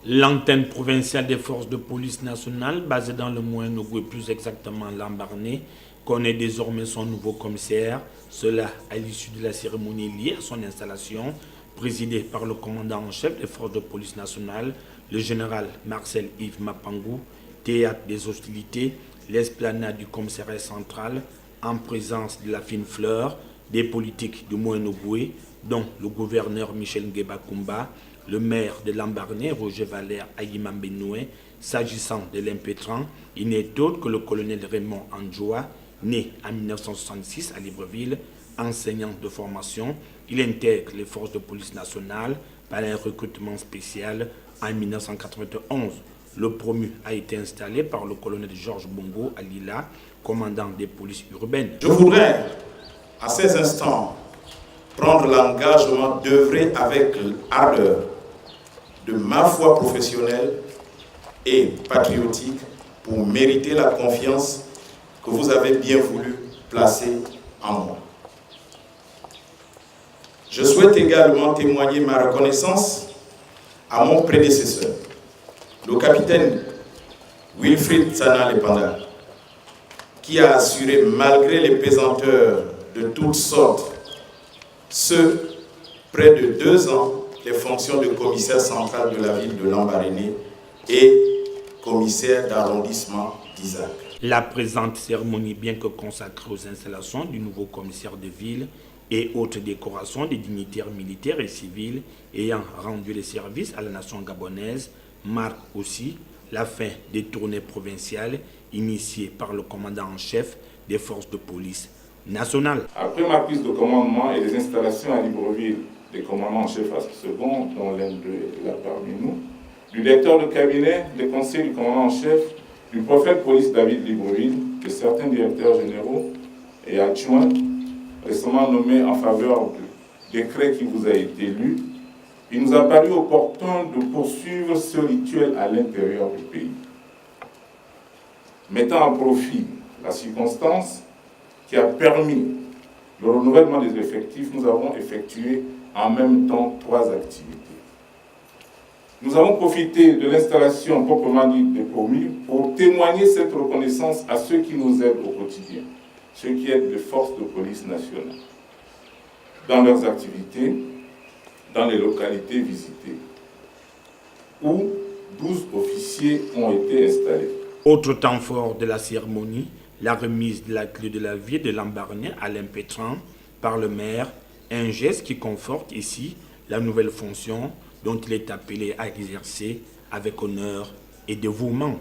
L'antenne provinciale des forces de police nationale, basée dans le Moyen-Ogooué, plus exactement Lambaréné, connaît désormais son nouveau commissaire. Cela à l'issue de la cérémonie liée à son installation, présidée par le commandant en chef des forces de police nationale, le général Marcel Yves Mapangou, théâtre des hostilités, l'esplanade du commissariat central, en présence de la fine fleur, des politiques du Moyen-Ogooué, dont le gouverneur Michel Ngueba Koumba, le maire de Lambaréné, Roger Valère Ayimam Benoué. S'agissant de l'impétrant, il n'est autre que le colonel Raymond Andjoua, né en 1966 à Libreville, enseignant de formation. Il intègre les forces de police nationales par un recrutement spécial en 1991. Le promu a été installé par le colonel Georges Bongo à Lila, commandant des polices urbaines. Je voudrais, à ces instants, prendre l'engagement d'œuvrer avec ardeur de ma foi professionnelle et patriotique pour mériter la confiance que vous avez bien voulu placer en moi. Je souhaite également témoigner ma reconnaissance à mon prédécesseur, le capitaine Wilfried Sana Lepanda, qui a assuré, malgré les pesanteurs de toutes sortes, près de 2 ans, les fonctions de commissaire central de la ville de Lambaréné et commissaire d'arrondissement d'Isaac. La présente cérémonie, bien que consacrée aux installations du nouveau commissaire de ville et autres décorations des dignitaires militaires et civils ayant rendu les services à la nation gabonaise, marque aussi la fin des tournées provinciales initiées par le commandant en chef des forces de police nationales. Après ma prise de commandement et les installations à Libreville des commandants en chef à second, dont l'un d'eux est là parmi nous, du directeur de cabinet, des conseillers du commandant en chef, du prophète police David Libreville, de certains directeurs généraux et adjoints récemment nommés en faveur du décret qui vous a été lu, il nous a paru opportun de poursuivre ce rituel à l'intérieur du pays. Mettant en profit la circonstance qui a permis le renouvellement des effectifs, nous avons effectué en même temps 3 activités. Nous avons profité de l'installation proprement dite des promus pour témoigner cette reconnaissance à ceux qui nous aident au quotidien, ceux qui aident les forces de police nationales, dans leurs activités, dans les localités visitées, où 12 officiers ont été installés. Autre temps fort de la cérémonie, la remise de la clé de la ville de Lambaréné à l'impétrant par le maire, un geste qui conforte ici la nouvelle fonction dont il est appelé à exercer avec honneur et dévouement.